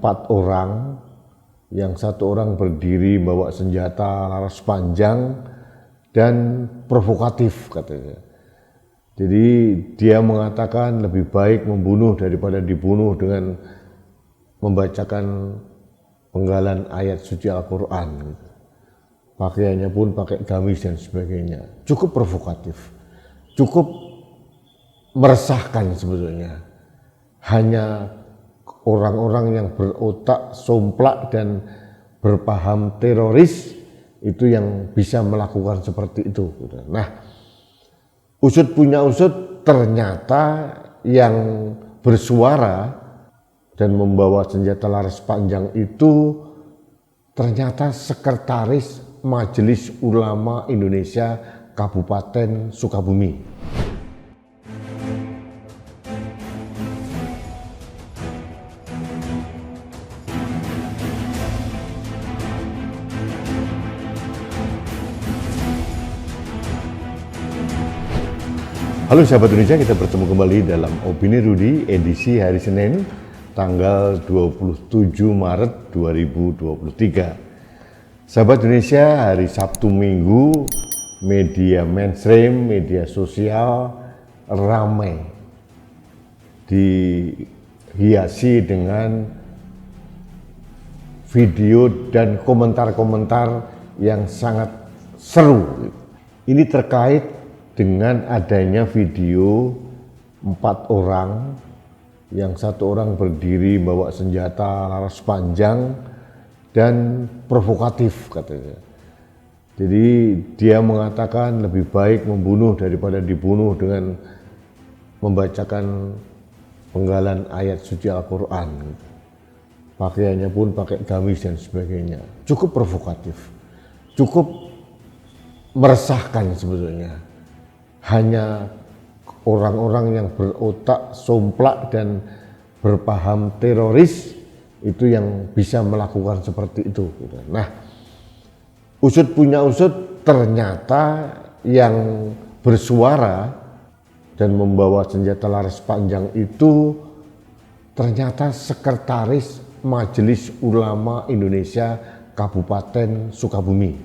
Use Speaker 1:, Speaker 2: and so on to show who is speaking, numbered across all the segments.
Speaker 1: 4 orang, yang 1 orang berdiri bawa senjata laras panjang dan provokatif katanya. Jadi dia mengatakan lebih baik membunuh daripada dibunuh dengan membacakan penggalan ayat suci Al-Quran. Pakaiannya pun pakai gamis dan sebagainya. Cukup provokatif, cukup meresahkan sebetulnya. Hanya orang-orang yang berotak somplak dan berpaham teroris itu yang bisa melakukan seperti itu. Nah, usut punya usut, ternyata yang bersuara dan membawa senjata laras panjang itu ternyata sekretaris Majelis Ulama Indonesia Kabupaten Sukabumi. Halo sahabat Indonesia, kita bertemu kembali dalam Opini Rudy edisi hari Senin tanggal 27 Maret 2023. Sahabat Indonesia, hari Sabtu Minggu media mainstream, media sosial ramai dihiasi dengan video dan komentar-komentar yang sangat seru. Ini terkait dengan adanya video 4 orang, yang 1 orang berdiri bawa senjata laras panjang dan provokatif katanya. Jadi dia mengatakan lebih baik membunuh daripada dibunuh dengan membacakan penggalan ayat suci Al-Quran. Pakaiannya pun pakai gamis dan sebagainya. Cukup provokatif, cukup meresahkan sebetulnya. Hanya orang-orang yang berotak somplak dan berpaham teroris itu yang bisa melakukan seperti itu. Nah, usut punya usut, ternyata yang bersuara dan membawa senjata laras panjang itu ternyata sekretaris Majelis Ulama Indonesia Kabupaten Sukabumi.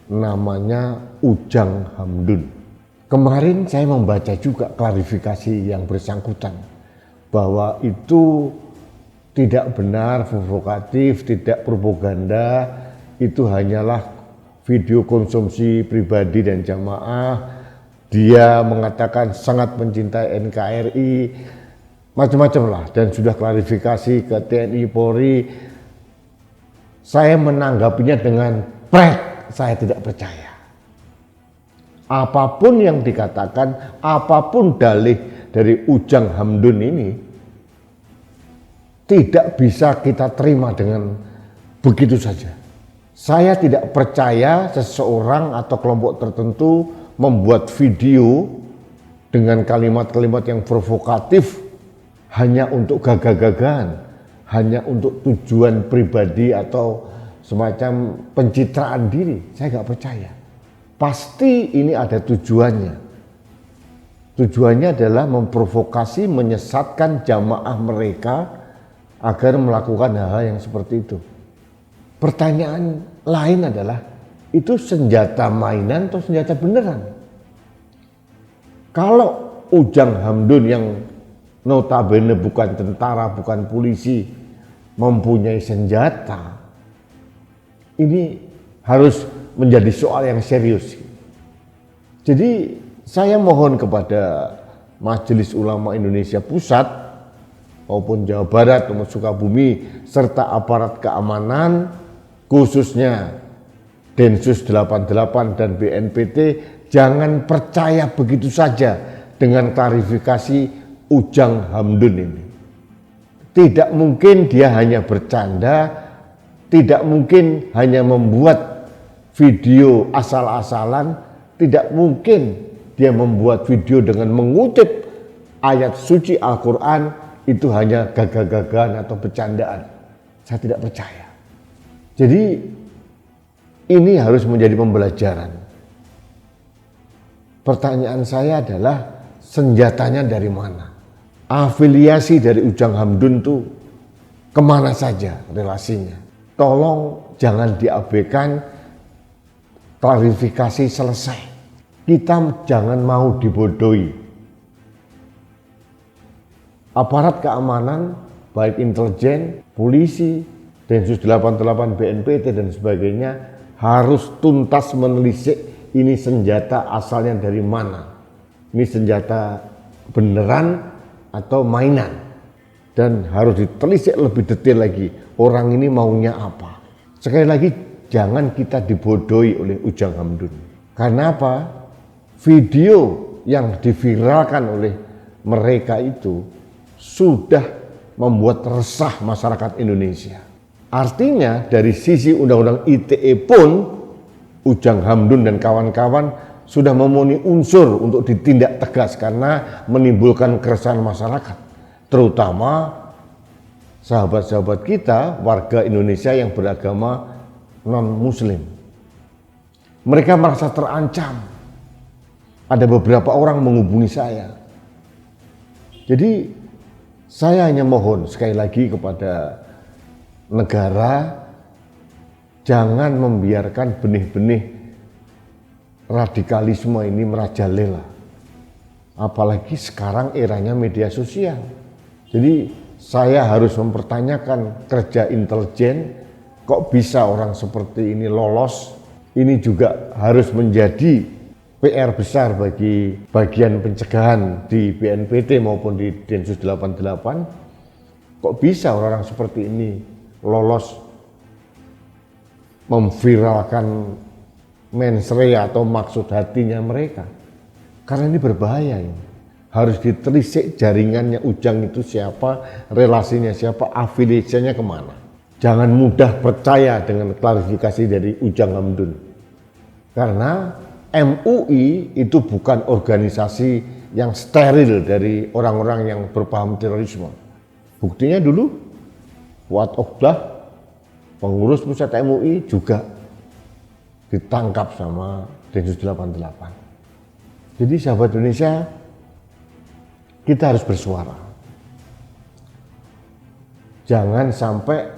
Speaker 1: Namanya Ujang Hamdun. Kemarin saya membaca juga klarifikasi yang bersangkutan bahwa itu tidak benar, provokatif, tidak propaganda, itu hanyalah video konsumsi pribadi dan jamaah. Dia mengatakan sangat mencintai NKRI, macam-macam lah, dan sudah klarifikasi ke TNI Polri. Saya menanggapinya dengan pret, saya tidak percaya. Apapun yang dikatakan, apapun dalih dari Ujang Hamdun ini, tidak bisa kita terima dengan begitu saja. Saya tidak percaya seseorang atau kelompok tertentu membuat video dengan kalimat-kalimat yang provokatif hanya untuk gagah-gagahan, hanya untuk tujuan pribadi atau semacam pencitraan diri. Saya nggak percaya. Pasti ini ada tujuannya. Tujuannya adalah memprovokasi, menyesatkan jamaah mereka agar melakukan hal-hal yang seperti itu. Pertanyaan lain adalah, itu senjata mainan atau senjata beneran? Kalau Ujang Hamdun yang notabene bukan tentara, bukan polisi, mempunyai senjata, ini harus menjadi soal yang serius. Jadi saya mohon kepada Majelis Ulama Indonesia Pusat maupun Jawa Barat maupun Sukabumi serta aparat keamanan khususnya Densus 88 dan BNPT jangan percaya begitu saja dengan klarifikasi Ujang Hamdun ini. Tidak mungkin dia hanya bercanda, tidak mungkin hanya membuat video asal-asalan, tidak mungkin dia membuat video dengan mengutip ayat suci Al-Quran. Itu hanya gagah-gagahan atau bercandaan. Saya tidak percaya. Jadi ini harus menjadi pembelajaran. Pertanyaan saya adalah senjatanya dari mana? Afiliasi dari Ujang Hamdun itu kemana saja relasinya. Tolong jangan diabaikan, klarifikasi selesai. Kita jangan mau dibodohi. Aparat keamanan, baik intelijen, polisi, Densus 88, BNPT dan sebagainya harus tuntas menelisik ini senjata asalnya dari mana. Ini senjata beneran atau mainan. Dan harus ditelisik lebih detail lagi, orang ini maunya apa. Sekali lagi, jangan kita dibodohi oleh Ujang Hamdun. Karena apa? Video yang diviralkan oleh mereka itu sudah membuat resah masyarakat Indonesia. Artinya dari sisi Undang-Undang ITE pun Ujang Hamdun dan kawan-kawan sudah memenuhi unsur untuk ditindak tegas karena menimbulkan keresahan masyarakat, terutama sahabat-sahabat kita warga Indonesia yang beragama non-muslim. Mereka merasa terancam. Ada beberapa orang menghubungi saya. Jadi saya hanya mohon sekali lagi kepada negara, jangan membiarkan benih-benih radikalisme ini merajalela. Apalagi sekarang eranya media sosial. Jadi saya harus mempertanyakan kerja intelijen, kok bisa orang seperti ini lolos. Ini juga harus menjadi PR besar bagi bagian pencegahan di BNPT maupun di Densus 88. Kok bisa orang-orang seperti ini lolos memviralkan mensrea atau maksud hatinya mereka? Karena ini berbahaya ini. Harus ditelisik jaringannya Ujang itu siapa, relasinya siapa, afiliasinya kemana. Jangan mudah percaya dengan klarifikasi dari Ujang Hamdun. Karena MUI itu bukan organisasi yang steril dari orang-orang yang berpaham terorisme. Buktinya dulu Fuad Oqbah, pengurus pusat MUI juga ditangkap sama Densus 88. Jadi sahabat Indonesia, kita harus bersuara. Jangan sampai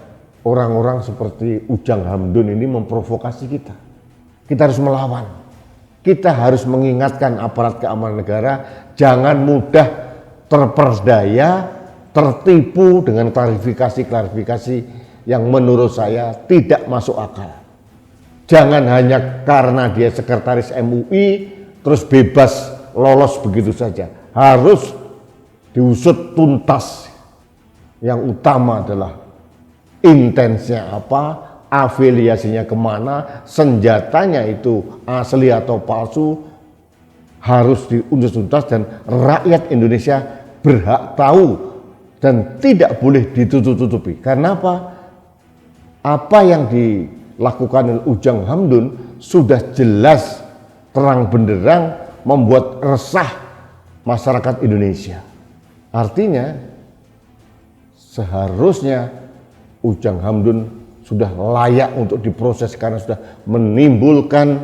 Speaker 1: orang-orang seperti Ujang Hamdun ini memprovokasi kita. Kita harus melawan. Kita harus mengingatkan aparat keamanan negara, jangan mudah terperdaya, tertipu dengan klarifikasi-klarifikasi yang menurut saya tidak masuk akal. Jangan hanya karena dia sekretaris MUI terus bebas lolos begitu saja. Harus diusut tuntas. Yang utama adalah intensnya apa, afiliasinya kemana, senjatanya itu asli atau palsu, harus diusut tuntas dan rakyat Indonesia berhak tahu dan tidak boleh ditutup-tutupi. Karena apa? Apa yang dilakukan oleh Ujang Hamdun sudah jelas terang benderang membuat resah masyarakat Indonesia. Artinya seharusnya Ujang Hamdun sudah layak untuk diproses karena sudah menimbulkan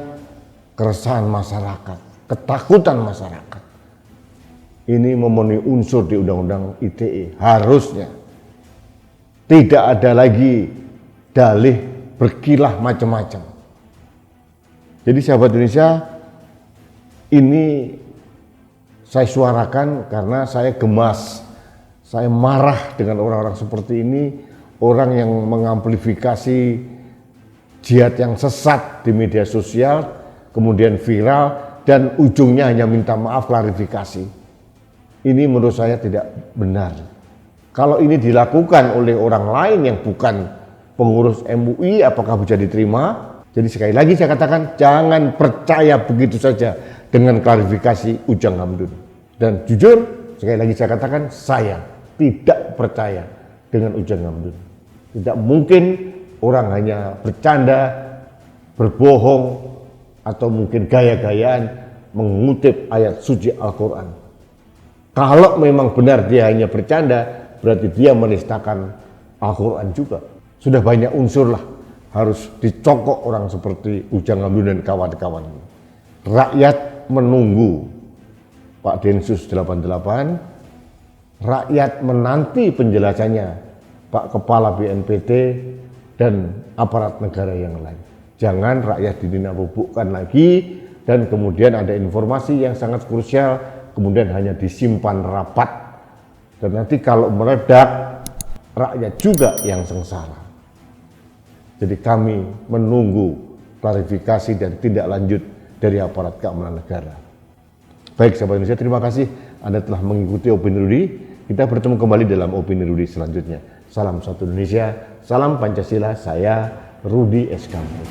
Speaker 1: keresahan masyarakat, ketakutan masyarakat. Ini memenuhi unsur di Undang-Undang ITE. Harusnya tidak ada lagi dalih berkilah macam-macam. Jadi sahabat Indonesia, ini saya suarakan karena saya gemas, saya marah dengan orang-orang seperti ini, orang yang mengamplifikasi jihad yang sesat di media sosial, kemudian viral, dan ujungnya hanya minta maaf, klarifikasi. Ini menurut saya tidak benar. Kalau ini dilakukan oleh orang lain yang bukan pengurus MUI, apakah bisa diterima? Jadi sekali lagi saya katakan, jangan percaya begitu saja dengan klarifikasi Ujang Hamdun. Dan jujur, sekali lagi saya katakan, saya tidak percaya dengan Ujang Hamdun. Tidak mungkin orang hanya bercanda, berbohong, atau mungkin gaya-gayaan mengutip ayat suci Al-Quran. Kalau memang benar dia hanya bercanda, berarti dia menistakan Al-Quran juga. Sudah banyak unsur lah, harus dicokok orang seperti Ujang Hamdun dan kawan-kawan. Rakyat menunggu Pak Densus 88, rakyat menanti penjelasannya Pak Kepala BNPT, dan aparat negara yang lain. Jangan rakyat dinabubukkan lagi dan kemudian ada informasi yang sangat krusial kemudian hanya disimpan rapat dan nanti kalau meledak rakyat juga yang sengsara. Jadi kami menunggu klarifikasi dan tindak lanjut dari aparat keamanan negara. Baik sahabat Indonesia, terima kasih Anda telah mengikuti Opini Rudy. Kita bertemu kembali dalam Opini Rudy selanjutnya. Salam satu Indonesia, salam Pancasila, saya Rudy S. Kampung.